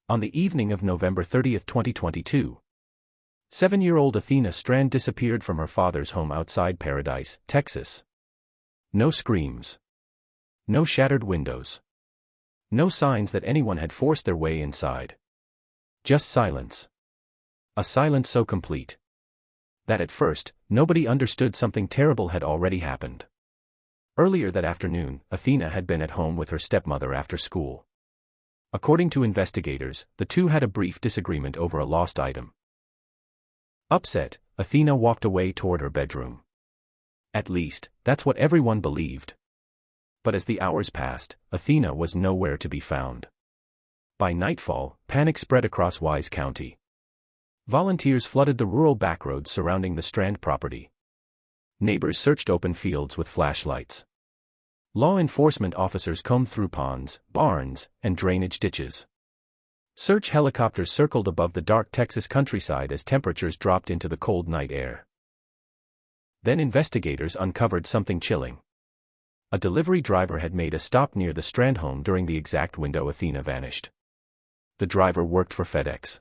On the evening of November 30, 2022, 7-year-old Athena Strand disappeared from her father's home outside Paradise, Texas. No screams. No shattered windows. No signs that anyone had forced their way inside. Just silence. A silence so complete that at first, nobody understood something terrible had already happened. Earlier that afternoon, Athena had been at home with her stepmother after school. According to investigators, the two had a brief disagreement over a lost item. Upset, Athena walked away toward her bedroom. At least, that's what everyone believed. But as the hours passed, Athena was nowhere to be found. By nightfall, panic spread across Wise County. Volunteers flooded the rural backroads surrounding the Strand property. Neighbors searched open fields with flashlights. Law enforcement officers combed through ponds, barns, and drainage ditches. Search helicopters circled above the dark Texas countryside as temperatures dropped into the cold night air. Then investigators uncovered something chilling. A delivery driver had made a stop near the Strand home during the exact window Athena vanished. The driver worked for FedEx.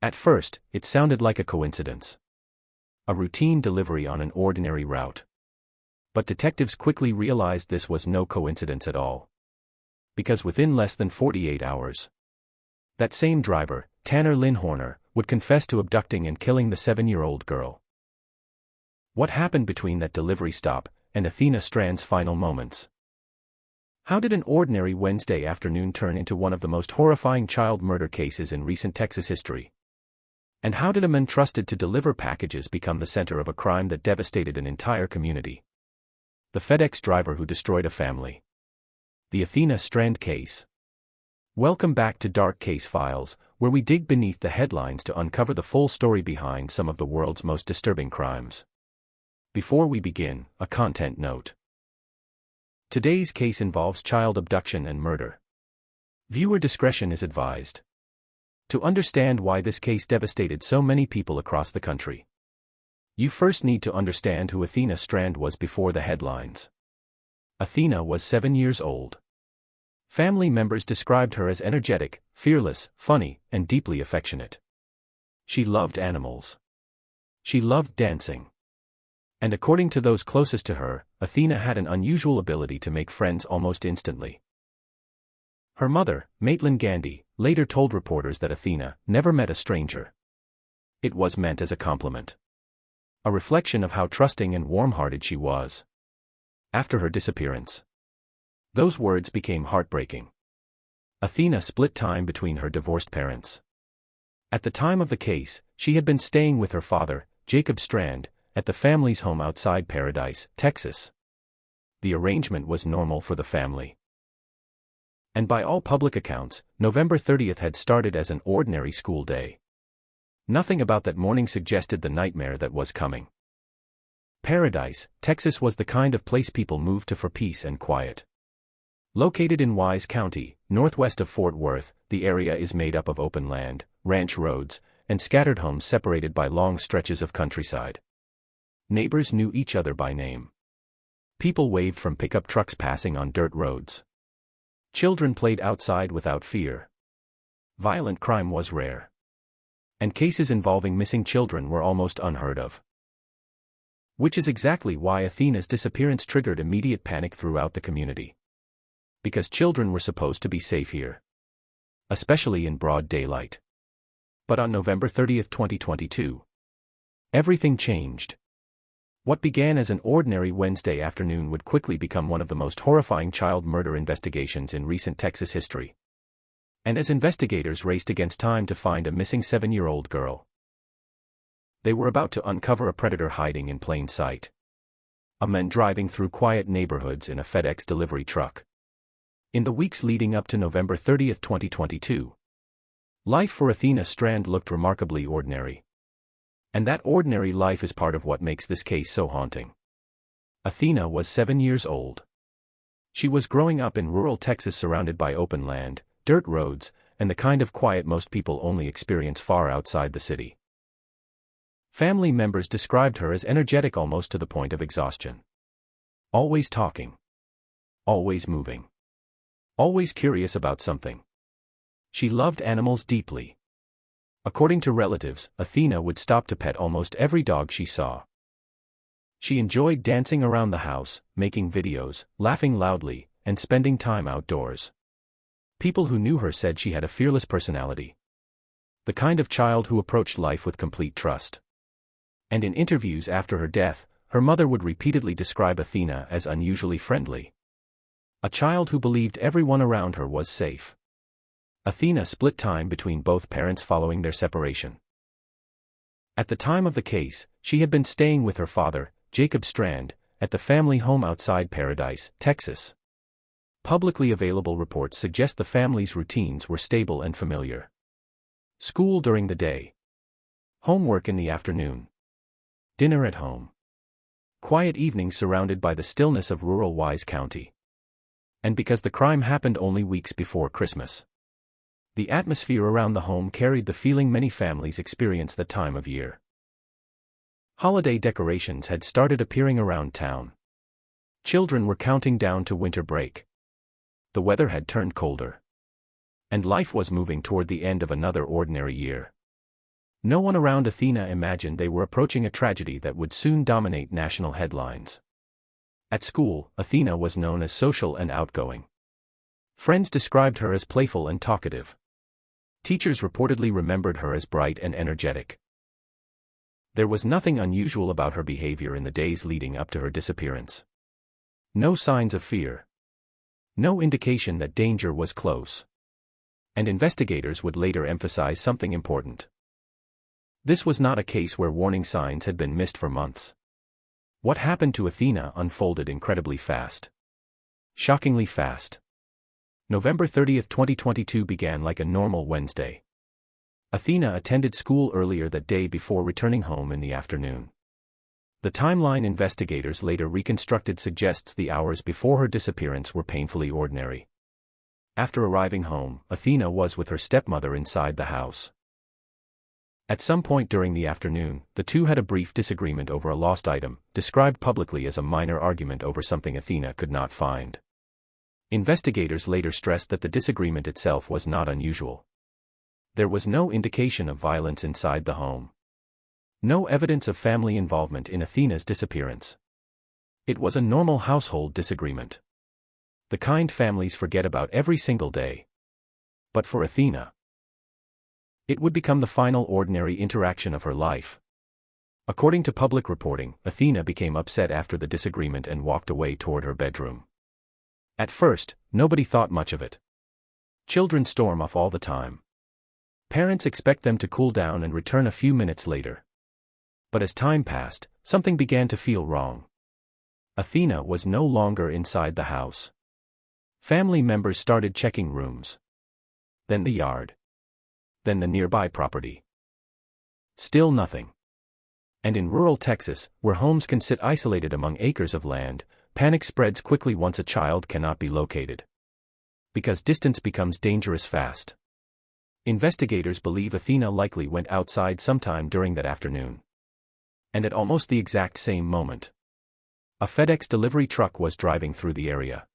At first, it sounded like a coincidence. A routine delivery on an ordinary route. But detectives quickly realized this was no coincidence at all. Because within less than 48 hours, that same driver, Lynn Horner, would confess to abducting and killing the 7-year-old girl. What happened between that delivery stop and Athena Strand's final moments? How did an ordinary Wednesday afternoon turn into one of the most horrifying child murder cases in recent Texas history? And how did a man trusted to deliver packages become the center of a crime that devastated an entire community? The FedEx driver who destroyed a family. The Athena Strand case. Welcome back to Dark Case Files, where we dig beneath the headlines to uncover the full story behind some of the world's most disturbing crimes. Before we begin, a content note. Today's case involves child abduction and murder. Viewer discretion is advised. To understand why this case devastated so many people across the country, you first need to understand who Athena Strand was before the headlines. Athena was 7 years old. Family members described her as energetic, fearless, funny, and deeply affectionate. She loved animals. She loved dancing. And according to those closest to her, Athena had an unusual ability to make friends almost instantly. Her mother, Maitland Gandy, later told reporters that Athena never met a stranger. It was meant as a compliment. A reflection of how trusting and warm-hearted she was. After her disappearance, those words became heartbreaking. Athena split time between her divorced parents. At the time of the case, she had been staying with her father, Jacob Strand, at the family's home outside Paradise, Texas. The arrangement was normal for the family. And by all public accounts, November 30th had started as an ordinary school day. Nothing about that morning suggested the nightmare that was coming. Paradise, Texas was the kind of place people moved to for peace and quiet. Located in Wise County, northwest of Fort Worth, the area is made up of open land, ranch roads, and scattered homes separated by long stretches of countryside. Neighbors knew each other by name. People waved from pickup trucks passing on dirt roads. Children played outside without fear. Violent crime was rare. And cases involving missing children were almost unheard of. Which is exactly why Athena's disappearance triggered immediate panic throughout the community. Because children were supposed to be safe here. Especially in broad daylight. But on November 30, 2022, everything changed. What began as an ordinary Wednesday afternoon would quickly become one of the most horrifying child murder investigations in recent Texas history. And as investigators raced against time to find a missing 7-year-old girl, they were about to uncover a predator hiding in plain sight. A man driving through quiet neighborhoods in a FedEx delivery truck. In the weeks leading up to November 30, 2022, life for Athena Strand looked remarkably ordinary. And that ordinary life is part of what makes this case so haunting. Athena was 7 years old. She was growing up in rural Texas surrounded by open land, dirt roads, and the kind of quiet most people only experience far outside the city. Family members described her as energetic almost to the point of exhaustion. Always talking. Always moving. Always curious about something. She loved animals deeply. According to relatives, Athena would stop to pet almost every dog she saw. She enjoyed dancing around the house, making videos, laughing loudly, and spending time outdoors. People who knew her said she had a fearless personality. The kind of child who approached life with complete trust. And in interviews after her death, her mother would repeatedly describe Athena as unusually friendly. A child who believed everyone around her was safe. Athena split time between both parents following their separation. At the time of the case, she had been staying with her father, Jacob Strand, at the family home outside Paradise, Texas. Publicly available reports suggest the family's routines were stable and familiar. School during the day. Homework in the afternoon. Dinner at home. Quiet evenings surrounded by the stillness of rural Wise County. And because the crime happened only weeks before Christmas, the atmosphere around the home carried the feeling many families experience that time of year. Holiday decorations had started appearing around town. Children were counting down to winter break. The weather had turned colder. And life was moving toward the end of another ordinary year. No one around Athena imagined they were approaching a tragedy that would soon dominate national headlines. At school, Athena was known as social and outgoing. Friends described her as playful and talkative. Teachers reportedly remembered her as bright and energetic. There was nothing unusual about her behavior in the days leading up to her disappearance. No signs of fear. No indication that danger was close. And investigators would later emphasize something important. This was not a case where warning signs had been missed for months. What happened to Athena unfolded incredibly fast. Shockingly fast. November 30, 2022 began like a normal Wednesday. Athena attended school earlier that day before returning home in the afternoon. The timeline investigators later reconstructed suggests the hours before her disappearance were painfully ordinary. After arriving home, Athena was with her stepmother inside the house. At some point during the afternoon, the two had a brief disagreement over a lost item, described publicly as a minor argument over something Athena could not find. Investigators later stressed that the disagreement itself was not unusual. There was no indication of violence inside the home. No evidence of family involvement in Athena's disappearance. It was a normal household disagreement. The kind families forget about every single day. But for Athena, it would become the final ordinary interaction of her life. According to public reporting, Athena became upset after the disagreement and walked away toward her bedroom. At first, nobody thought much of it. Children storm off all the time. Parents expect them to cool down and return a few minutes later. But as time passed, something began to feel wrong. Athena was no longer inside the house. Family members started checking rooms. Then the yard. Then the nearby property. Still nothing. And in rural Texas, where homes can sit isolated among acres of land, panic spreads quickly once a child cannot be located. Because distance becomes dangerous fast. Investigators believe Athena likely went outside sometime during that afternoon. And at almost the exact same moment, a FedEx delivery truck was driving through the area.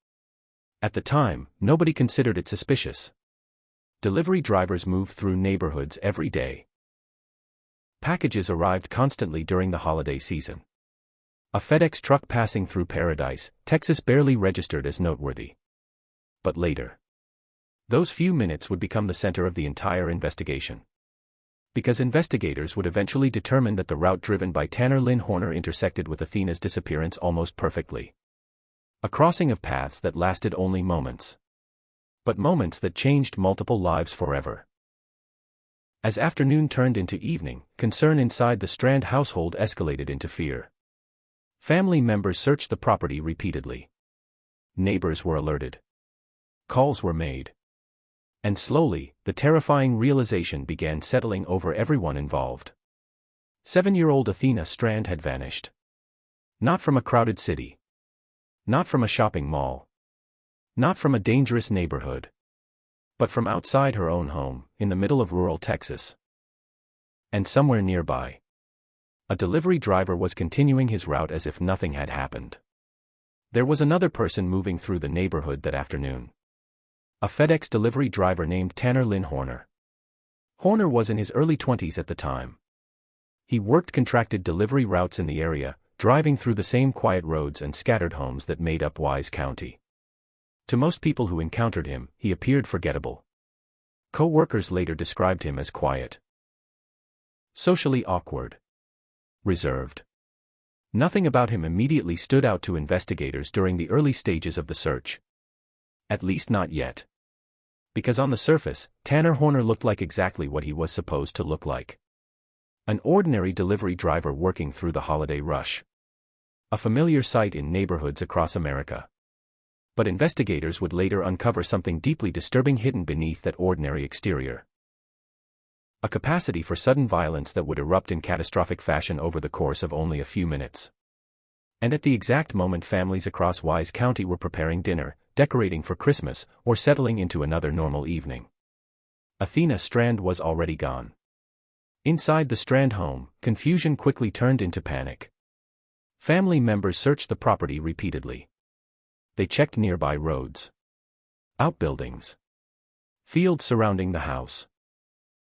At the time, nobody considered it suspicious. Delivery drivers moved through neighborhoods every day. Packages arrived constantly during the holiday season. A FedEx truck passing through Paradise, Texas barely registered as noteworthy. But later, those few minutes would become the center of the entire investigation. Because investigators would eventually determine that the route driven by Tanner Lynn Horner intersected with Athena's disappearance almost perfectly. A crossing of paths that lasted only moments. But moments that changed multiple lives forever. As afternoon turned into evening, concern inside the Strand household escalated into fear. Family members searched the property repeatedly. Neighbors were alerted. Calls were made. And slowly, the terrifying realization began settling over everyone involved. 7-year-old Athena Strand had vanished. Not from a crowded city. Not from a shopping mall. Not from a dangerous neighborhood. But from outside her own home, in the middle of rural Texas. And somewhere nearby, a delivery driver was continuing his route as if nothing had happened. There was another person moving through the neighborhood that afternoon. A FedEx delivery driver named Lynn Horner. Horner was in his early 20s at the time. He worked contracted delivery routes in the area, driving through the same quiet roads and scattered homes that made up Wise County. To most people who encountered him, he appeared forgettable. Co-workers later described him as quiet, socially awkward, reserved. Nothing about him immediately stood out to investigators during the early stages of the search. At least not yet. Because on the surface, Horner looked like exactly what he was supposed to look like. An ordinary delivery driver working through the holiday rush. A familiar sight in neighborhoods across America. But investigators would later uncover something deeply disturbing hidden beneath that ordinary exterior. A capacity for sudden violence that would erupt in catastrophic fashion over the course of only a few minutes. And at the exact moment families across Wise County were preparing dinner, decorating for Christmas, or settling into another normal evening. Athena Strand was already gone. Inside the Strand home, confusion quickly turned into panic. Family members searched the property repeatedly. They checked nearby roads, outbuildings, fields surrounding the house.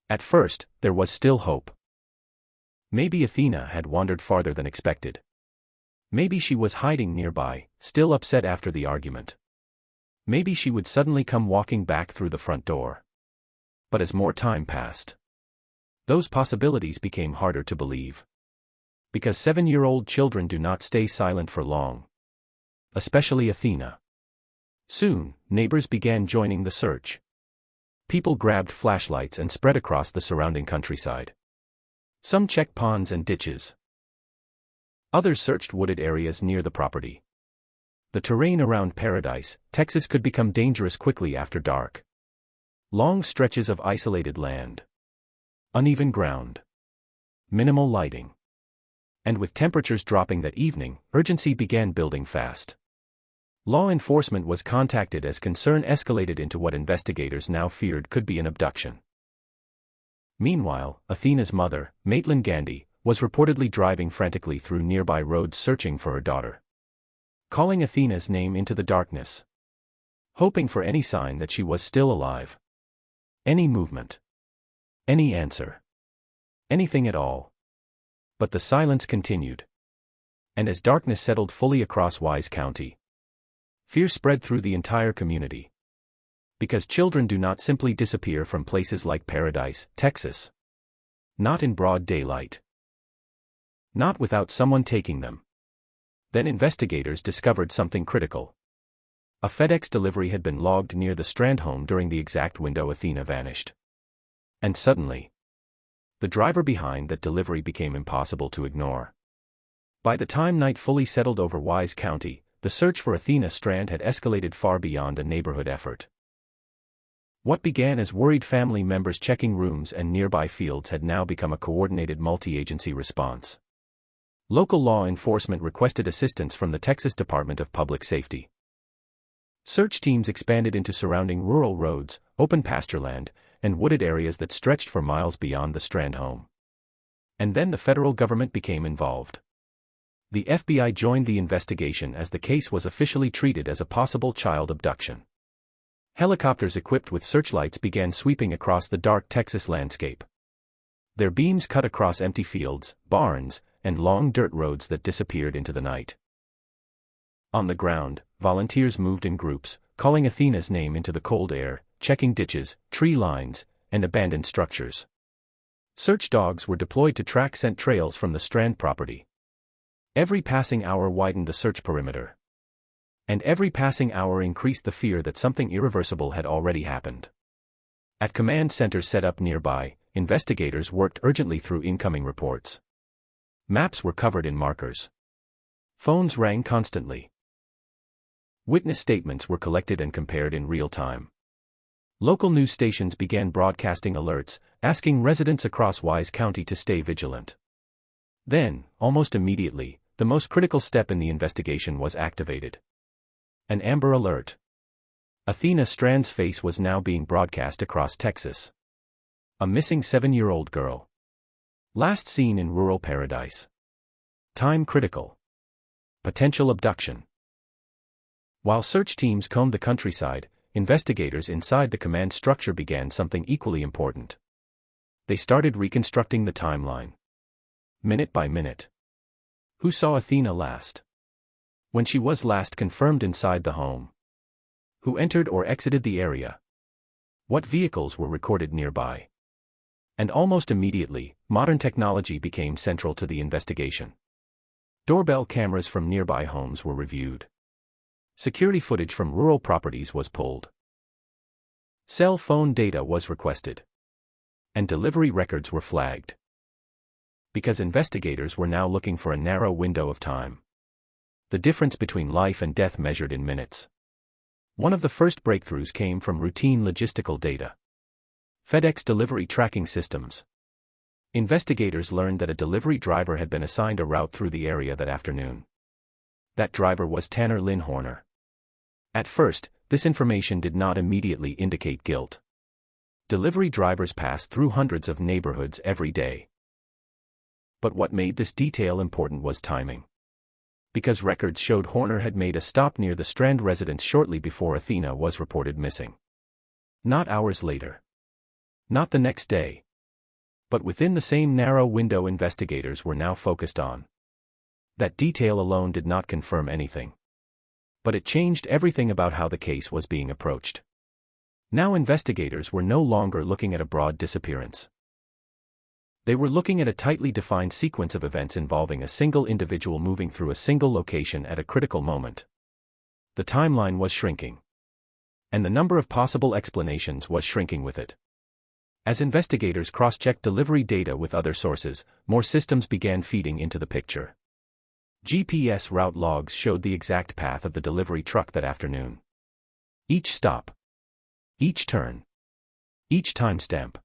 At first, there was still hope. Maybe Athena had wandered farther than expected. Maybe she was hiding nearby, still upset after the argument. Maybe she would suddenly come walking back through the front door. But as more time passed, those possibilities became harder to believe. Because 7-year-old children do not stay silent for long. Especially Athena. Soon, neighbors began joining the search. People grabbed flashlights and spread across the surrounding countryside. Some checked ponds and ditches. Others searched wooded areas near the property. The terrain around Paradise, Texas could become dangerous quickly after dark. Long stretches of isolated land. Uneven ground. Minimal lighting. And with temperatures dropping that evening, urgency began building fast. Law enforcement was contacted as concern escalated into what investigators now feared could be an abduction. Meanwhile, Athena's mother, Maitland Gandhi, was reportedly driving frantically through nearby roads searching for her daughter. Calling Athena's name into the darkness. Hoping for any sign that she was still alive. Any movement. Any answer. Anything at all. But the silence continued. And as darkness settled fully across Wise County, fear spread through the entire community. Because children do not simply disappear from places like Paradise, Texas. Not in broad daylight. Not without someone taking them. Then investigators discovered something critical. A FedEx delivery had been logged near the Strand home during the exact window Athena vanished. And suddenly, the driver behind that delivery became impossible to ignore. By the time night fully settled over Wise County, the search for Athena Strand had escalated far beyond a neighborhood effort. What began as worried family members checking rooms and nearby fields had now become a coordinated multi-agency response. Local law enforcement requested assistance from the Texas Department of Public Safety. Search teams expanded into surrounding rural roads, open pastureland, and wooded areas that stretched for miles beyond the Strand home. And then the federal government became involved. The FBI joined the investigation as the case was officially treated as a possible child abduction. Helicopters equipped with searchlights began sweeping across the dark Texas landscape. Their beams cut across empty fields, barns, and long dirt roads that disappeared into the night. On the ground, volunteers moved in groups, calling Athena's name into the cold air, checking ditches, tree lines, and abandoned structures. Search dogs were deployed to track scent trails from the Strand property. Every passing hour widened the search perimeter. And every passing hour increased the fear that something irreversible had already happened. At command centers set up nearby, investigators worked urgently through incoming reports. Maps were covered in markers. Phones rang constantly. Witness statements were collected and compared in real time. Local news stations began broadcasting alerts, asking residents across Wise County to stay vigilant. Then, almost immediately, the most critical step in the investigation was activated. An Amber Alert. Athena Strand's face was now being broadcast across Texas. A missing 7-year-old girl. Last seen in rural Paradise. Time critical. Potential abduction. While search teams combed the countryside, investigators inside the command structure began something equally important. They started reconstructing the timeline. Minute by minute. Who saw Athena last? When she was last confirmed inside the home? Who entered or exited the area? What vehicles were recorded nearby? And almost immediately, modern technology became central to the investigation. Doorbell cameras from nearby homes were reviewed. Security footage from rural properties was pulled. Cell phone data was requested. And delivery records were flagged. Because investigators were now looking for a narrow window of time. The difference between life and death measured in minutes. One of the first breakthroughs came from routine logistical data. FedEx delivery tracking systems. Investigators learned that a delivery driver had been assigned a route through the area that afternoon. That driver was Tanner Lynn Horner. At first, this information did not immediately indicate guilt. Delivery drivers passed through hundreds of neighborhoods every day. But what made this detail important was timing. Because records showed Horner had made a stop near the Strand residence shortly before Athena was reported missing. Not hours later. Not the next day. But within the same narrow window investigators were now focused on. That detail alone did not confirm anything. But it changed everything about how the case was being approached. Now investigators were no longer looking at a broad disappearance. They were looking at a tightly defined sequence of events involving a single individual moving through a single location at a critical moment. The timeline was shrinking. And the number of possible explanations was shrinking with it. As investigators cross-checked delivery data with other sources, more systems began feeding into the picture. GPS route logs showed the exact path of the delivery truck that afternoon. Each stop. Each turn. Each timestamp.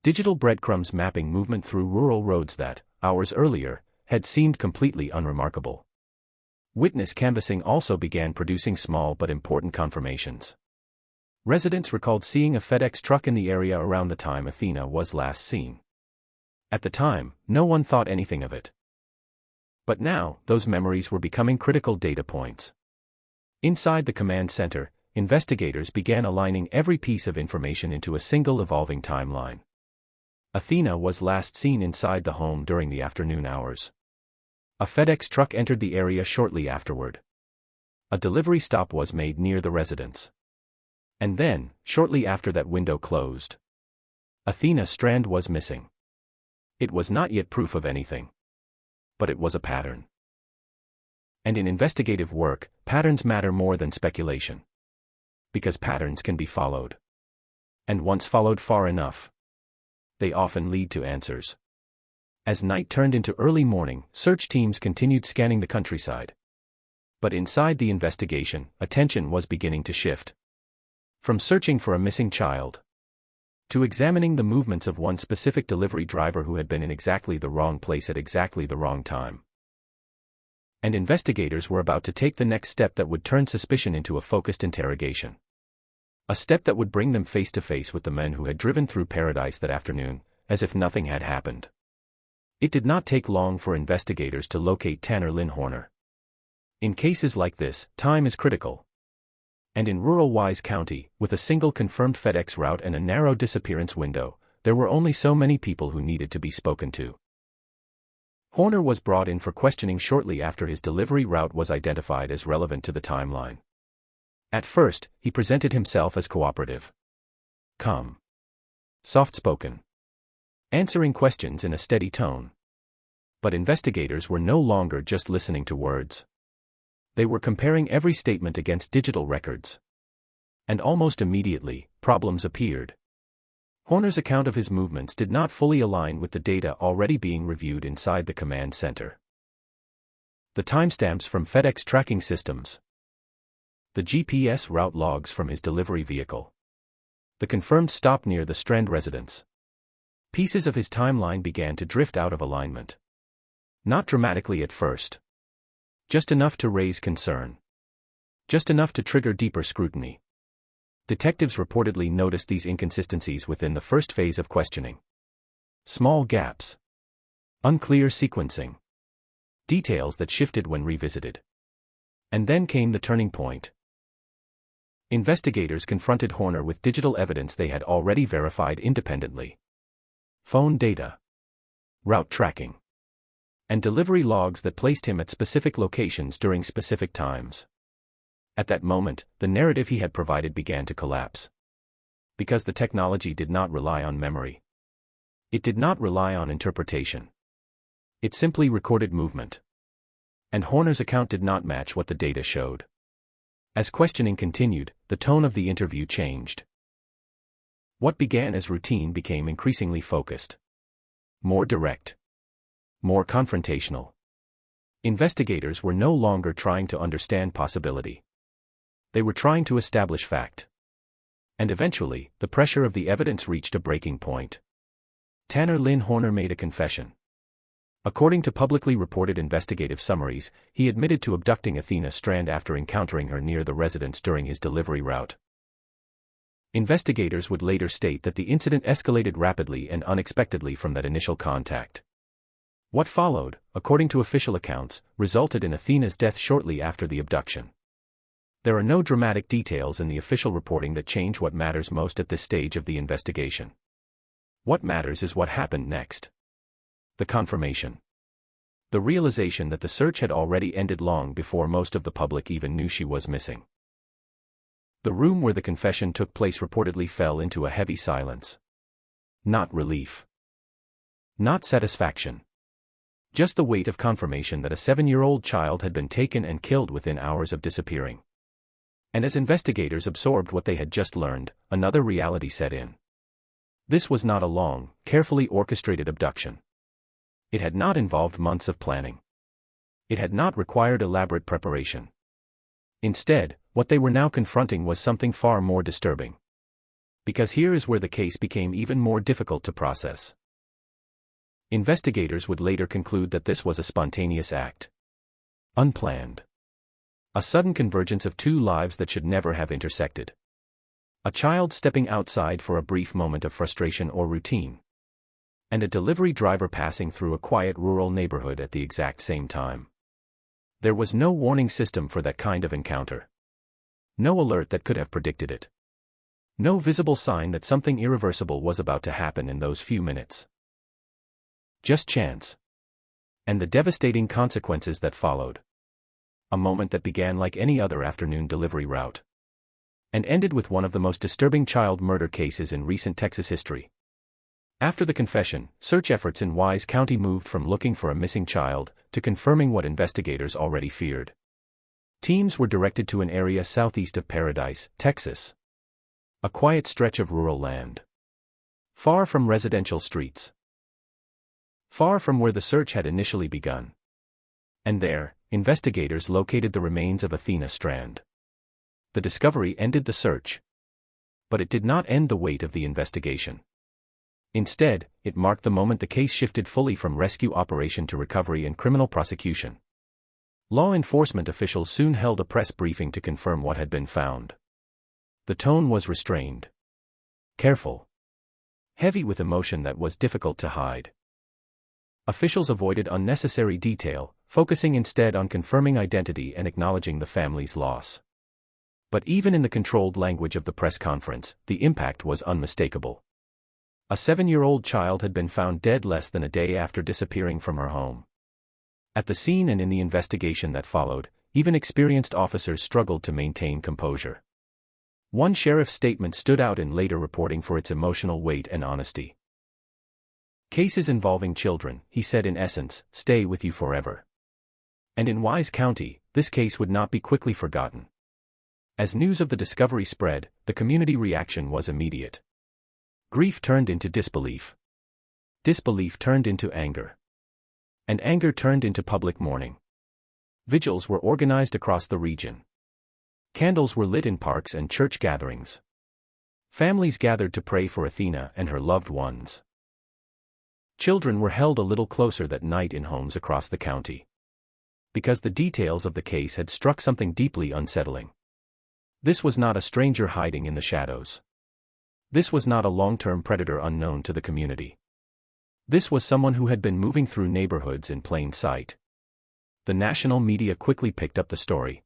Digital breadcrumbs mapping movement through rural roads that, hours earlier, had seemed completely unremarkable. Witness canvassing also began producing small but important confirmations. Residents recalled seeing a FedEx truck in the area around the time Athena was last seen. At the time, no one thought anything of it. But now, those memories were becoming critical data points. Inside the command center, investigators began aligning every piece of information into a single evolving timeline. Athena was last seen inside the home during the afternoon hours. A FedEx truck entered the area shortly afterward. A delivery stop was made near the residence. And then, shortly after that window closed, Athena Strand was missing. It was not yet proof of anything. But it was a pattern. And in investigative work, patterns matter more than speculation. Because patterns can be followed. And once followed far enough, they often lead to answers. As night turned into early morning, search teams continued scanning the countryside. But inside the investigation, attention was beginning to shift. From searching for a missing child, to examining the movements of one specific delivery driver who had been in exactly the wrong place at exactly the wrong time. And investigators were about to take the next step that would turn suspicion into a focused interrogation. A step that would bring them face to face with the men who had driven through paradise that afternoon, as if nothing had happened. It did not take long for investigators to locate Tanner Lynn Horner. In cases like this, time is critical. And in rural Wise County, with a single confirmed FedEx route and a narrow disappearance window, there were only so many people who needed to be spoken to. Horner was brought in for questioning shortly after his delivery route was identified as relevant to the timeline. At first, he presented himself as cooperative. Calm. Soft-spoken. Answering questions in a steady tone. But investigators were no longer just listening to words. They were comparing every statement against digital records. And almost immediately, problems appeared. Horner's account of his movements did not fully align with the data already being reviewed inside the command center. The timestamps from FedEx tracking systems. The GPS route logs from his delivery vehicle. The confirmed stop near the Strand residence. Pieces of his timeline began to drift out of alignment. Not dramatically at first. Just enough to raise concern. Just enough to trigger deeper scrutiny. Detectives reportedly noticed these inconsistencies within the first phase of questioning. Small gaps. Unclear sequencing. Details that shifted when revisited. And then came the turning point. Investigators confronted Horner with digital evidence they had already verified independently. Phone data, route tracking, and delivery logs that placed him at specific locations during specific times. At that moment, the narrative he had provided began to collapse. Because the technology did not rely on memory. It did not rely on interpretation. It simply recorded movement. And Horner's account did not match what the data showed. As questioning continued, the tone of the interview changed. What began as routine became increasingly focused. More direct. More confrontational. Investigators were no longer trying to understand possibility. They were trying to establish fact. And eventually, the pressure of the evidence reached a breaking point. Tanner Lynn Horner made a confession. According to publicly reported investigative summaries, he admitted to abducting Athena Strand after encountering her near the residence during his delivery route. Investigators would later state that the incident escalated rapidly and unexpectedly from that initial contact. What followed, according to official accounts, resulted in Athena's death shortly after the abduction. There are no dramatic details in the official reporting that change what matters most at this stage of the investigation. What matters is what happened next. The confirmation. The realization that the search had already ended long before most of the public even knew she was missing. The room where the confession took place reportedly fell into a heavy silence. Not relief. Not satisfaction. Just the weight of confirmation that a 7-year-old child had been taken and killed within hours of disappearing. And as investigators absorbed what they had just learned, another reality set in. This was not a long, carefully orchestrated abduction. It had not involved months of planning. It had not required elaborate preparation. Instead, what they were now confronting was something far more disturbing. Because here is where the case became even more difficult to process. Investigators would later conclude that this was a spontaneous act. Unplanned. A sudden convergence of two lives that should never have intersected. A child stepping outside for a brief moment of frustration or routine. And a delivery driver passing through a quiet rural neighborhood at the exact same time. There was no warning system for that kind of encounter. No alert that could have predicted it. No visible sign that something irreversible was about to happen in those few minutes. Just chance. And the devastating consequences that followed. A moment that began like any other afternoon delivery route. And ended with one of the most disturbing child murder cases in recent Texas history. After the confession, search efforts in Wise County moved from looking for a missing child to confirming what investigators already feared. Teams were directed to an area southeast of Paradise, Texas. A quiet stretch of rural land. Far from residential streets. Far from where the search had initially begun. And there, investigators located the remains of Athena Strand. The discovery ended the search. But it did not end the weight of the investigation. Instead, it marked the moment the case shifted fully from rescue operation to recovery and criminal prosecution. Law enforcement officials soon held a press briefing to confirm what had been found. The tone was restrained. Careful. Heavy with emotion that was difficult to hide. Officials avoided unnecessary detail, focusing instead on confirming identity and acknowledging the family's loss. But even in the controlled language of the press conference, the impact was unmistakable. A 7-year-old child had been found dead less than a day after disappearing from her home. At the scene and in the investigation that followed, even experienced officers struggled to maintain composure. One sheriff's statement stood out in later reporting for its emotional weight and honesty. Cases involving children, he said in essence, stay with you forever. And in Wise County, this case would not be quickly forgotten. As news of the discovery spread, the community reaction was immediate. Grief turned into disbelief. Disbelief turned into anger. And anger turned into public mourning. Vigils were organized across the region. Candles were lit in parks and church gatherings. Families gathered to pray for Athena and her loved ones. Children were held a little closer that night in homes across the county. Because the details of the case had struck something deeply unsettling. This was not a stranger hiding in the shadows. This was not a long-term predator unknown to the community. This was someone who had been moving through neighborhoods in plain sight. The national media quickly picked up the story.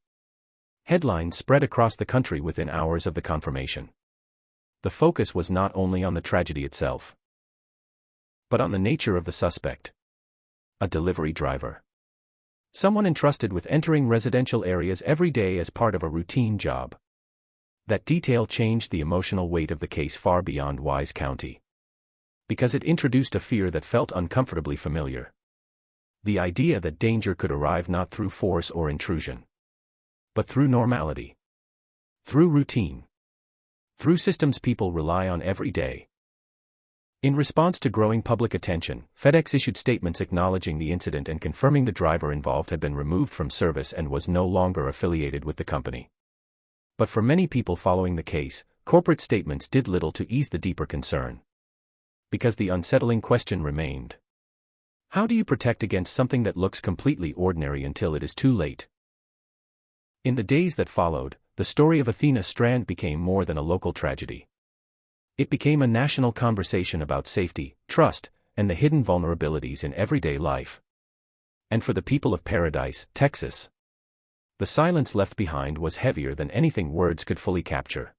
Headlines spread across the country within hours of the confirmation. The focus was not only on the tragedy itself, but on the nature of the suspect. A delivery driver. Someone entrusted with entering residential areas every day as part of a routine job. That detail changed the emotional weight of the case far beyond Wise County. Because it introduced a fear that felt uncomfortably familiar. The idea that danger could arrive not through force or intrusion, but through normality. Through routine. Through systems people rely on every day. In response to growing public attention, FedEx issued statements acknowledging the incident and confirming the driver involved had been removed from service and was no longer affiliated with the company. But for many people following the case, corporate statements did little to ease the deeper concern. Because the unsettling question remained. How do you protect against something that looks completely ordinary until it is too late? In the days that followed, the story of Athena Strand became more than a local tragedy. It became a national conversation about safety, trust, and the hidden vulnerabilities in everyday life. And for the people of Paradise, Texas, the silence left behind was heavier than anything words could fully capture.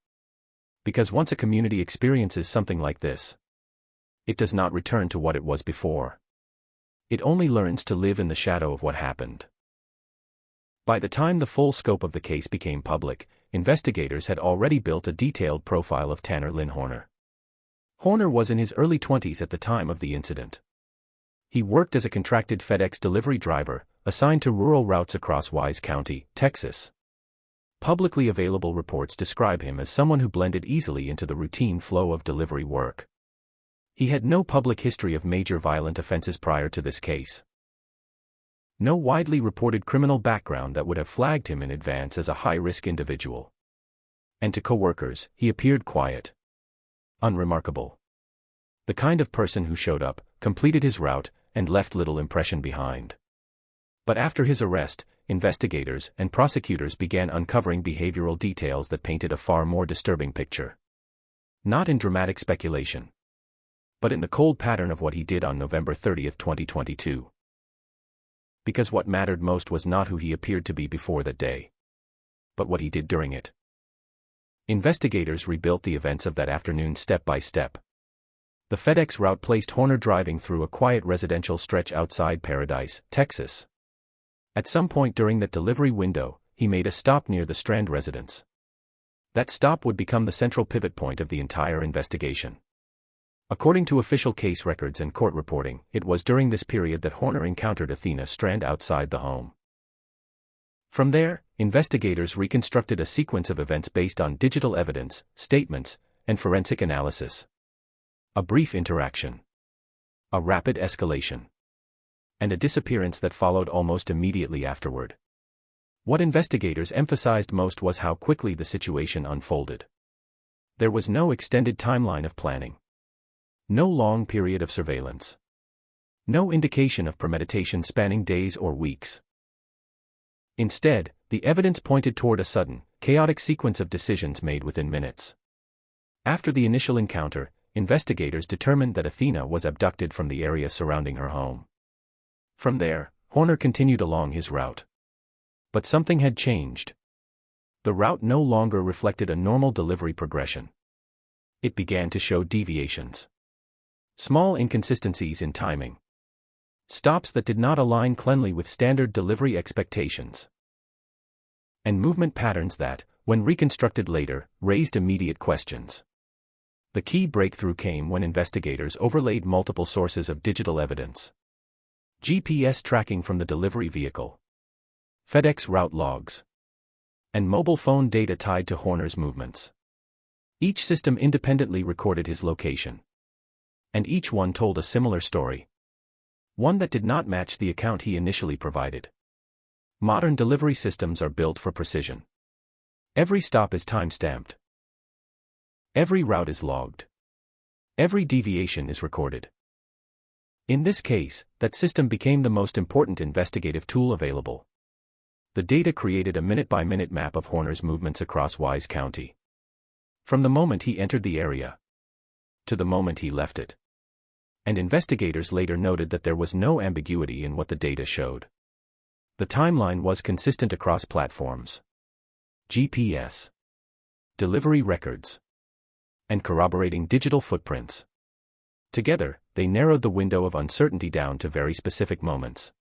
Because once a community experiences something like this, it does not return to what it was before. It only learns to live in the shadow of what happened. By the time the full scope of the case became public, investigators had already built a detailed profile of Tanner Lynn Horner. Horner was in his early 20s at the time of the incident. He worked as a contracted FedEx delivery driver, assigned to rural routes across Wise County, Texas. Publicly available reports describe him as someone who blended easily into the routine flow of delivery work. He had no public history of major violent offenses prior to this case. No widely reported criminal background that would have flagged him in advance as a high-risk individual. And to coworkers, he appeared quiet. Unremarkable. The kind of person who showed up, completed his route, and left little impression behind. But after his arrest, investigators and prosecutors began uncovering behavioral details that painted a far more disturbing picture. Not in dramatic speculation, but in the cold pattern of what he did on November 30, 2022. Because what mattered most was not who he appeared to be before that day, but what he did during it. Investigators rebuilt the events of that afternoon step by step. The FedEx route placed Horner driving through a quiet residential stretch outside Paradise, Texas. At some point during that delivery window, he made a stop near the Strand residence. That stop would become the central pivot point of the entire investigation. According to official case records and court reporting, it was during this period that Horner encountered Athena Strand outside the home. From there, investigators reconstructed a sequence of events based on digital evidence, statements, and forensic analysis. A brief interaction. A rapid escalation. And a disappearance that followed almost immediately afterward. What investigators emphasized most was how quickly the situation unfolded. There was no extended timeline of planning. No long period of surveillance. No indication of premeditation spanning days or weeks. Instead, the evidence pointed toward a sudden, chaotic sequence of decisions made within minutes. After the initial encounter, investigators determined that Athena was abducted from the area surrounding her home. From there, Horner continued along his route. But something had changed. The route no longer reflected a normal delivery progression. It began to show deviations. Small inconsistencies in timing. Stops that did not align cleanly with standard delivery expectations. And movement patterns that, when reconstructed later, raised immediate questions. The key breakthrough came when investigators overlaid multiple sources of digital evidence. GPS tracking from the delivery vehicle. FedEx route logs. And mobile phone data tied to Horner's movements. Each system independently recorded his location. And each one told a similar story. One that did not match the account he initially provided. Modern delivery systems are built for precision. Every stop is time-stamped. Every route is logged. Every deviation is recorded. In this case, that system became the most important investigative tool available. The data created a minute-by-minute map of Horner's movements across Wise County. From the moment he entered the area to the moment he left it. And investigators later noted that there was no ambiguity in what the data showed. The timeline was consistent across platforms. GPS, delivery records, and corroborating digital footprints. Together, they narrowed the window of uncertainty down to very specific moments.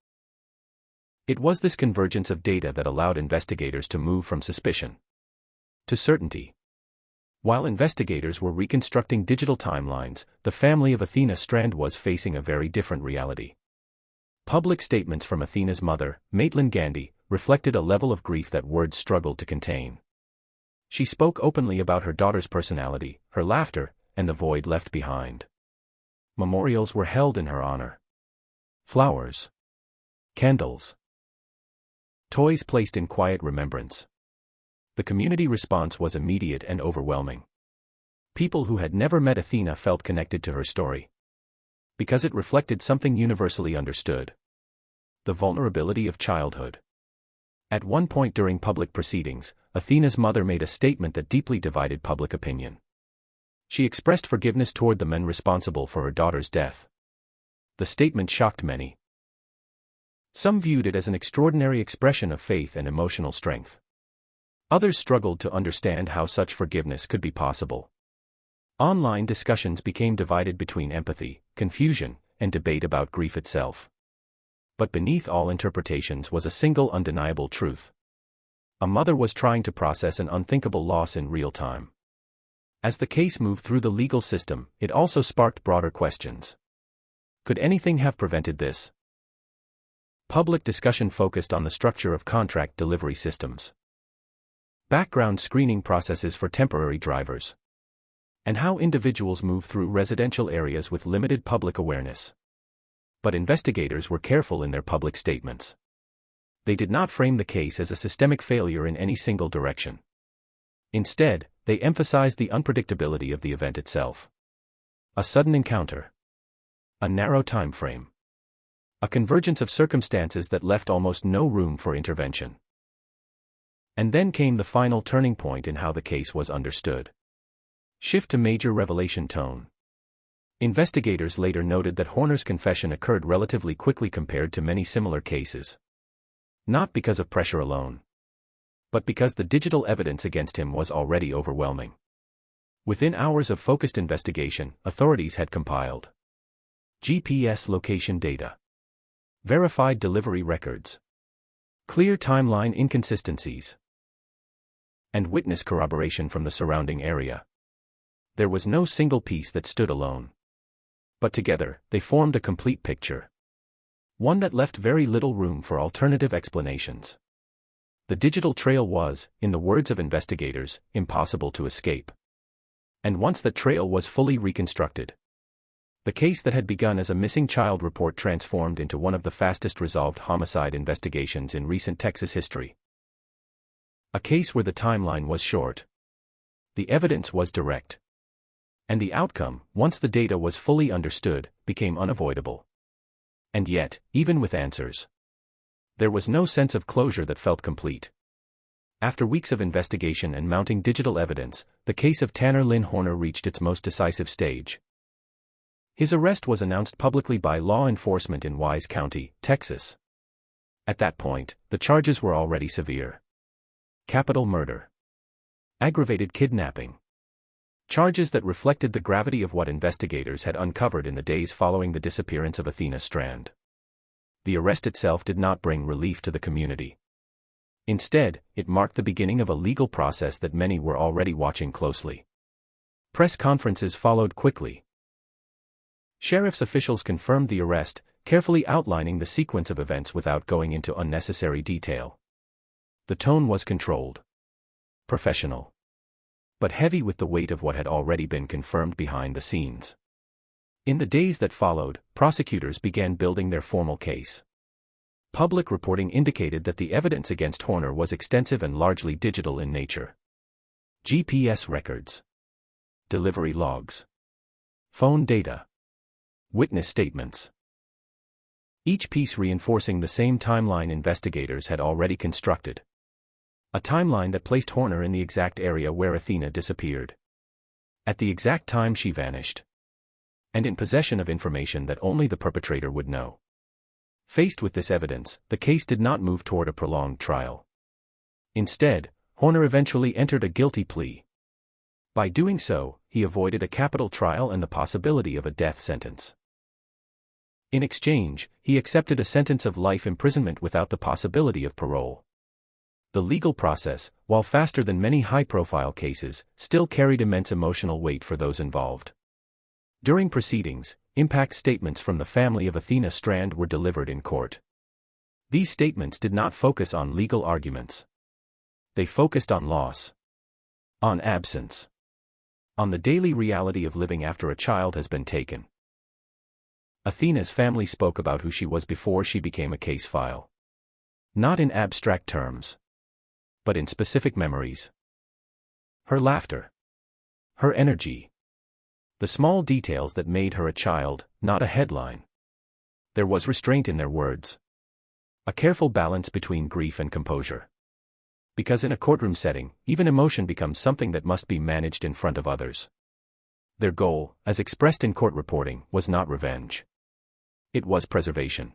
It was this convergence of data that allowed investigators to move from suspicion to certainty. While investigators were reconstructing digital timelines, the family of Athena Strand was facing a very different reality. Public statements from Athena's mother, Maitland Gandhi, reflected a level of grief that words struggled to contain. She spoke openly about her daughter's personality, her laughter, and the void left behind. Memorials were held in her honor. Flowers, candles, toys placed in quiet remembrance. The community response was immediate and overwhelming. People who had never met Athena felt connected to her story, because it reflected something universally understood: the vulnerability of childhood. At one point during public proceedings, Athena's mother made a statement that deeply divided public opinion. She expressed forgiveness toward the men responsible for her daughter's death. The statement shocked many. Some viewed it as an extraordinary expression of faith and emotional strength. Others struggled to understand how such forgiveness could be possible. Online discussions became divided between empathy, confusion, and debate about grief itself. But beneath all interpretations was a single undeniable truth. A mother was trying to process an unthinkable loss in real time. As the case moved through the legal system, it also sparked broader questions. Could anything have prevented this? Public discussion focused on the structure of contract delivery systems, background screening processes for temporary drivers, and how individuals move through residential areas with limited public awareness. But investigators were careful in their public statements. They did not frame the case as a systemic failure in any single direction. Instead, they emphasized the unpredictability of the event itself. A sudden encounter, a narrow time frame, a convergence of circumstances that left almost no room for intervention. And then came the final turning point in how the case was understood. Shift to major revelation tone. Investigators later noted that Horner's confession occurred relatively quickly compared to many similar cases. Not because of pressure alone, but because the digital evidence against him was already overwhelming. Within hours of focused investigation, authorities had compiled GPS location data, verified delivery records, clear timeline inconsistencies, and witness corroboration from the surrounding area. There was no single piece that stood alone. But together, they formed a complete picture. One that left very little room for alternative explanations. The digital trail was, in the words of investigators, impossible to escape. And once that trail was fully reconstructed, the case that had begun as a missing child report transformed into one of the fastest resolved homicide investigations in recent Texas history. A case where the timeline was short. The evidence was direct. And the outcome, once the data was fully understood, became unavoidable. And yet, even with answers, there was no sense of closure that felt complete. After weeks of investigation and mounting digital evidence, the case of Tanner Lynn Horner reached its most decisive stage. His arrest was announced publicly by law enforcement in Wise County, Texas. At that point, the charges were already severe. Capital murder, aggravated kidnapping. Charges that reflected the gravity of what investigators had uncovered in the days following the disappearance of Athena Strand. The arrest itself did not bring relief to the community. Instead, it marked the beginning of a legal process that many were already watching closely. Press conferences followed quickly. Sheriff's officials confirmed the arrest, carefully outlining the sequence of events without going into unnecessary detail. The tone was controlled, professional, but heavy with the weight of what had already been confirmed behind the scenes. In the days that followed, prosecutors began building their formal case. Public reporting indicated that the evidence against Horner was extensive and largely digital in nature. GPS records, delivery logs, phone data, witness statements. Each piece reinforcing the same timeline investigators had already constructed. A timeline that placed Horner in the exact area where Athena disappeared, at the exact time she vanished, and in possession of information that only the perpetrator would know. Faced with this evidence, the case did not move toward a prolonged trial. Instead, Horner eventually entered a guilty plea. By doing so, he avoided a capital trial and the possibility of a death sentence. In exchange, he accepted a sentence of life imprisonment without the possibility of parole. The legal process, while faster than many high-profile cases, still carried immense emotional weight for those involved. During proceedings, impact statements from the family of Athena Strand were delivered in court. These statements did not focus on legal arguments. They focused on loss, on absence, on the daily reality of living after a child has been taken. Athena's family spoke about who she was before she became a case file. Not in abstract terms, but in specific memories. Her laughter, her energy, the small details that made her a child, not a headline. There was restraint in their words. A careful balance between grief and composure. Because in a courtroom setting, even emotion becomes something that must be managed in front of others. Their goal, as expressed in court reporting, was not revenge. It was preservation.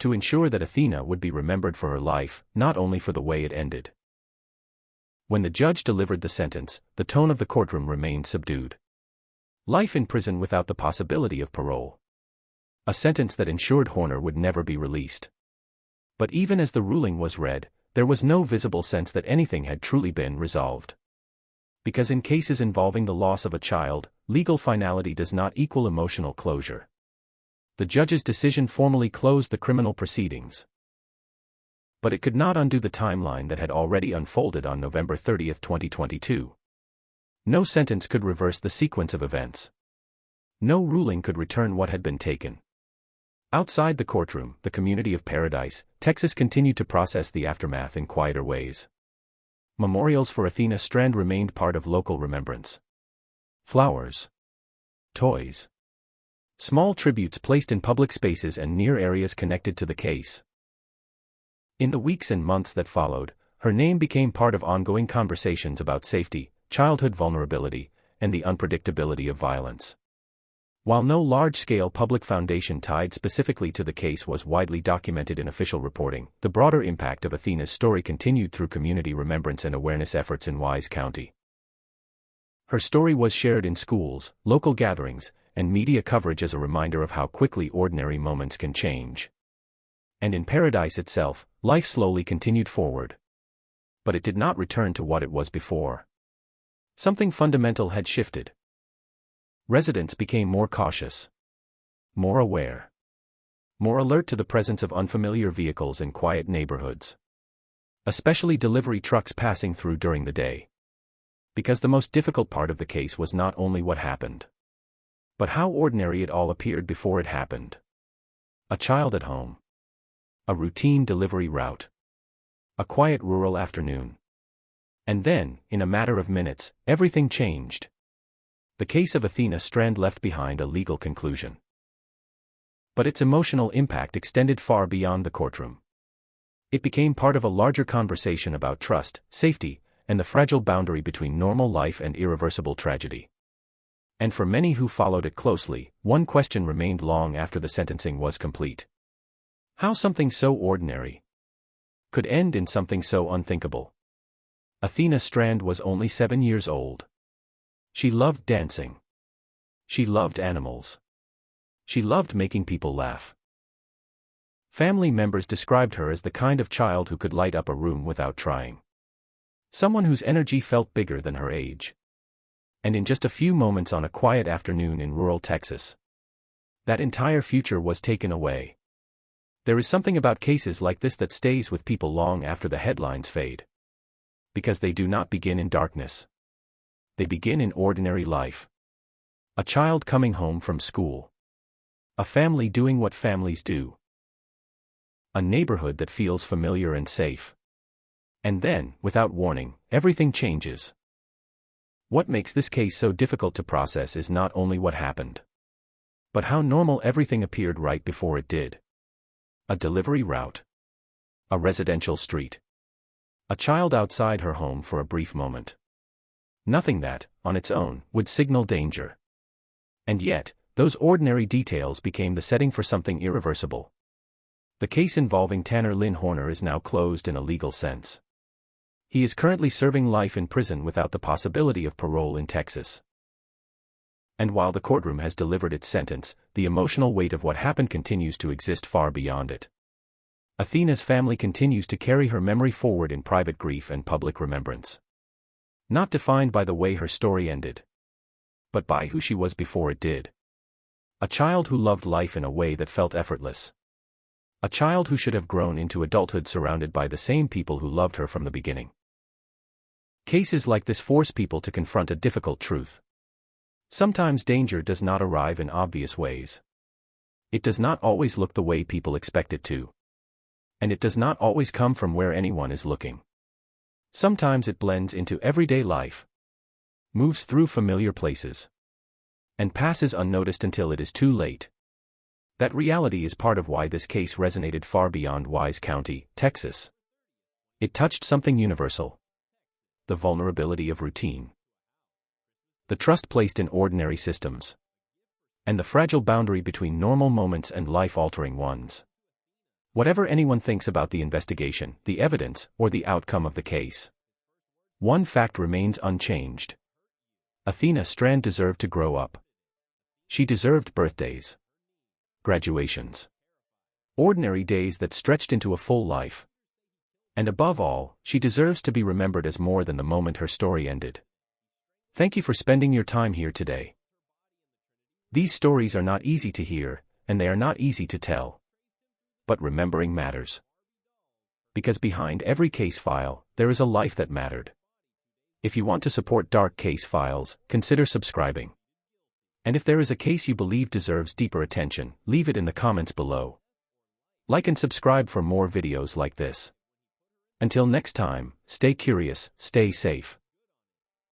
To ensure that Athena would be remembered for her life, not only for the way it ended. When the judge delivered the sentence, the tone of the courtroom remained subdued. Life in prison without the possibility of parole. A sentence that ensured Horner would never be released. But even as the ruling was read, there was no visible sense that anything had truly been resolved. Because in cases involving the loss of a child, legal finality does not equal emotional closure. The judge's decision formally closed the criminal proceedings. But it could not undo the timeline that had already unfolded on November 30, 2022. No sentence could reverse the sequence of events. No ruling could return what had been taken. Outside the courtroom, the community of Paradise, Texas continued to process the aftermath in quieter ways. Memorials for Athena Strand remained part of local remembrance. Flowers, toys, small tributes placed in public spaces and near areas connected to the case. In the weeks and months that followed, her name became part of ongoing conversations about safety, childhood vulnerability, and the unpredictability of violence. While no large-scale public foundation tied specifically to the case was widely documented in official reporting, the broader impact of Athena's story continued through community remembrance and awareness efforts in Wise County. Her story was shared in schools, local gatherings, and media coverage as a reminder of how quickly ordinary moments can change. And in Paradise itself, life slowly continued forward. But it did not return to what it was before. Something fundamental had shifted. Residents became more cautious, more aware, more alert to the presence of unfamiliar vehicles in quiet neighborhoods. Especially delivery trucks passing through during the day. Because the most difficult part of the case was not only what happened, but how ordinary it all appeared before it happened. A child at home. A routine delivery route. A quiet rural afternoon. And then, in a matter of minutes, everything changed. The case of Athena Strand left behind a legal conclusion. But its emotional impact extended far beyond the courtroom. It became part of a larger conversation about trust, safety, and the fragile boundary between normal life and irreversible tragedy. And for many who followed it closely, one question remained long after the sentencing was complete. How something so ordinary could end in something so unthinkable. Athena Strand was only 7 years old. She loved dancing. She loved animals. She loved making people laugh. Family members described her as the kind of child who could light up a room without trying. Someone whose energy felt bigger than her age. And in just a few moments on a quiet afternoon in rural Texas, that entire future was taken away. There is something about cases like this that stays with people long after the headlines fade. Because they do not begin in darkness. They begin in ordinary life. A child coming home from school. A family doing what families do. A neighborhood that feels familiar and safe. And then, without warning, everything changes. What makes this case so difficult to process is not only what happened, but how normal everything appeared right before it did. A delivery route. A residential street. A child outside her home for a brief moment. Nothing that, on its own, would signal danger. And yet, those ordinary details became the setting for something irreversible. The case involving Tanner Lynn Horner is now closed in a legal sense. He is currently serving life in prison without the possibility of parole in Texas. And while the courtroom has delivered its sentence, the emotional weight of what happened continues to exist far beyond it. Athena's family continues to carry her memory forward in private grief and public remembrance. Not defined by the way her story ended, but by who she was before it did. A child who loved life in a way that felt effortless. A child who should have grown into adulthood surrounded by the same people who loved her from the beginning. Cases like this force people to confront a difficult truth. Sometimes danger does not arrive in obvious ways. It does not always look the way people expect it to. And it does not always come from where anyone is looking. Sometimes it blends into everyday life, moves through familiar places, and passes unnoticed until it is too late. That reality is part of why this case resonated far beyond Wise County, Texas. It touched something universal. The vulnerability of routine. The trust placed in ordinary systems. And the fragile boundary between normal moments and life-altering ones. Whatever anyone thinks about the investigation, the evidence, or the outcome of the case, one fact remains unchanged. Athena Strand deserved to grow up. She deserved birthdays, graduations, ordinary days that stretched into a full life. And above all, she deserves to be remembered as more than the moment her story ended. Thank you for spending your time here today. These stories are not easy to hear, and they are not easy to tell. But remembering matters. Because behind every case file, there is a life that mattered. If you want to support Dark Case Files, consider subscribing. And if there is a case you believe deserves deeper attention, leave it in the comments below. Like and subscribe for more videos like this. Until next time, stay curious, stay safe.